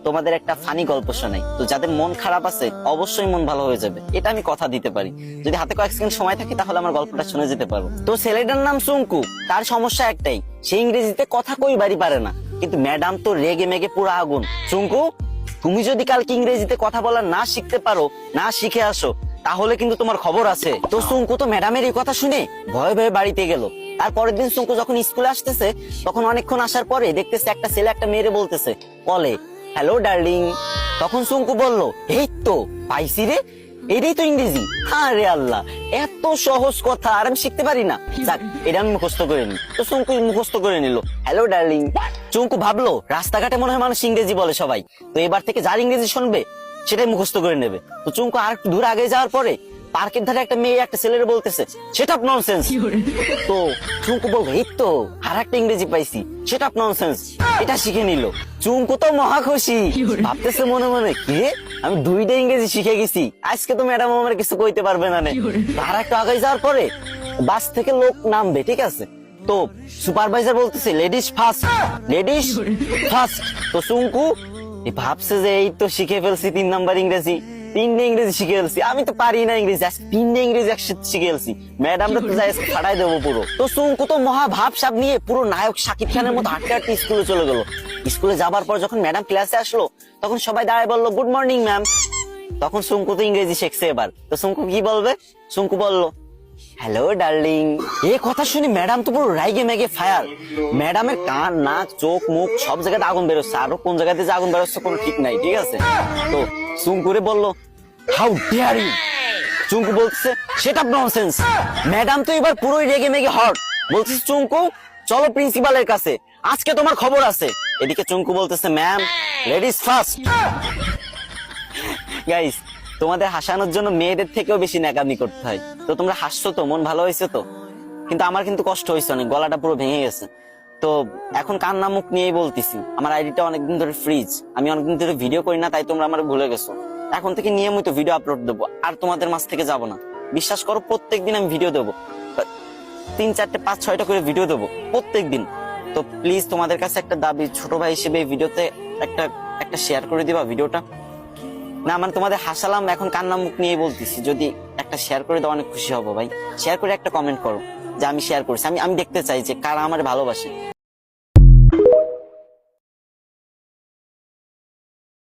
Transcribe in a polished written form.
তোমাদের একটা ফানি গল্প শোনাই। তো যাদের মন খারাপ আছে অবশ্যই মন ভালো হয়ে যাবে, এটা আমি কথা দিতে পারি। যদি হাতে কয়েক সেকেন্ড সময় থাকে তাহলে আমার গল্পটা শুনে যেতে পারো। তো ছেলেটার নাম সুঙ্কু। তার সমস্যা একটাই, সে ইংরেজিতে কথা কইবারই পারে না। কিন্তু ম্যাডাম তো রেগে মেগে পুরো আগুন। সুঙ্কু, তুমি যদি কালকে ইংরেজিতে কথা বলা না শিখতে পারো, না শিখে আসো, তাহলে কিন্তু তোমার খবর আছে। তো সুঙ্কু তো ম্যাডামের এই কথা শুনে ভয়ে ভয়ে বাড়িতে গেল। আর পরের দিন সুঙ্কু যখন স্কুলে আসতেছে, তখন অনেকক্ষণ আসার পরে দেখতেছে একটা ছেলে একটা মেয়েরে বলতেছে বলে, হ্যালো ডার্লিং। তখন সুঙ্কু বলল, এই তো পাইছি রে, এটাই তো ইংরেজি। আরে আল্লাহ, এত সহজ কথা আর আমি শিখতে পারি না। যাক, এটা আমি মুখস্থ করে নি। তো সুঙ্কু মুখস্থ করে নিল, হ্যালো ডার্লিং। চুঙ্কু ভাবলো রাস্তাঘাটে মনে হয় মানুষ ইংরেজি বলে সবাই, তো এবার থেকে যার ইংরেজি শুনবে সেটাই মুখস্থ করে নেবে। তো চুঙ্কু আর একটু দূর আগে যাওয়ার পরে পার্কের ধারে একটা মেয়ে একটা ছেলের বলতেছে, সেটা ননসেন্স। তো চুঙ্কু বলবো, এই তো আর একটা ইংরেজি পাইছি, সেটা ননসেন্স। এটা শিখে নিল। চুঙ্কু তো মহা খুশি, ভাবতেছে মনে মনে, কি রে, আমি দুইটা ইংরেজি শিখে গেছি, আজকে তো ম্যাডাম আমার কিছু কইতে পারবে না। আর একটু আগে যাওয়ার পরে বাস থেকে লোক নামবে, ঠিক আছে, তো সুপারভাইজার বলতেছে লেডিস ফার্স্ট, লেডিস ফার্স্ট। তো চুঙ্কু ভাবছে যে এই তো শিখে ফেলছি 3 নাম্বার ইংরেজি, 3টে ইংরেজি শিখে ফেলছি, আমি তো পারি না ইংরেজি, আজকে 3টে ইংরেজি একসাথে শিখে ফেলছি, ম্যাডামরা তো যাই ফাটাই দেবো পুরো। তো চুঙ্কু তো মহা ভাবসাব নিয়ে পুরো নায়ক শাকিব খানের মতো হাঁটতে হাঁটতে স্কুলে চলে গেল। স্কুলে যাবার পর যখন ম্যাডাম ক্লাসে আসলো, তখন সবাই দাঁড়ায় বললো, গুড মর্নিং ম্যাম। তখন চুঙ্কু তো ইংরেজি শিখছে এবার। তো চুঙ্কু কি বলবে? চুঙ্কু বলল, হ্যালো ডার্লিং। এই কথা শুনে ম্যাডাম তো পুরো রাইগে মেগে ফায়ার। ম্যাডামের কান, নাক, চোখ, মুখ সব জায়গাতে আগুন বেরোচ্ছে, আরো কোন জায়গাতে যে আগুন বেরোচ্ছে কোনো ঠিক নাই, ঠিক আছে। তো চুঙ্কুরে বলল, হাউ ডেয়ার ইউ। চুঙ্কু বলছে, সেটা ননসেন্স। ম্যাডাম তো এবার পুরোই রেগে মেগে হট, বলছে, চুঙ্কু চলো প্রিন্সিপালের কাছে, আজকে তোমার খবর আছে। এদিকে চুঙ্কু বলতেছে, ম্যাম লেডিস ফার্স্ট। গাইস, তোমাদের হাসানোর জন্য মেয়েদের থেকেও বেশি ন্যাকামি করতে হয়। তো তোমরা হাসছো তো, মন ভালো হয়েছে তো, কিন্তু আমার কিন্তু কষ্ট হয়েছে অনেক, গলাটা পুরো ভেঙে গেছে। তো এখন কান্না মুখ নিয়েই বলতেছি, আমার আইডিটা অনেকদিন ধরে ফ্রিজ, আমি অনেকদিন ধরে ভিডিও করি না, তাই তোমরা আমার ভুলে গেছো। এখন থেকে নিয়মিত ভিডিও আপলোড দেবো, আর তোমাদের মাঝ থেকে যাব না। বিশ্বাস করো, প্রত্যেকদিন আমি ভিডিও দেবো, 3, 4, 5, 6টা করে ভিডিও দেবো প্রত্যেকদিন। তো প্লিজ তোমাদের কাছে একটা দাবি, ছোট ভাই হিসেবে এই ভিডিওতে একটা শেয়ার করে দিবা ভিডিওটা। না মানে তোমাদের হাসালাম, এখন কান্না মুখ নিয়ে বলতেছি, যদি একটা শেয়ার করে দাও অনেক খুশি হবো ভাই। শেয়ার করে একটা কমেন্ট করো যে আমি শেয়ার করছি, আমি দেখতে চাই যে কারা আমার ভালোবাসে।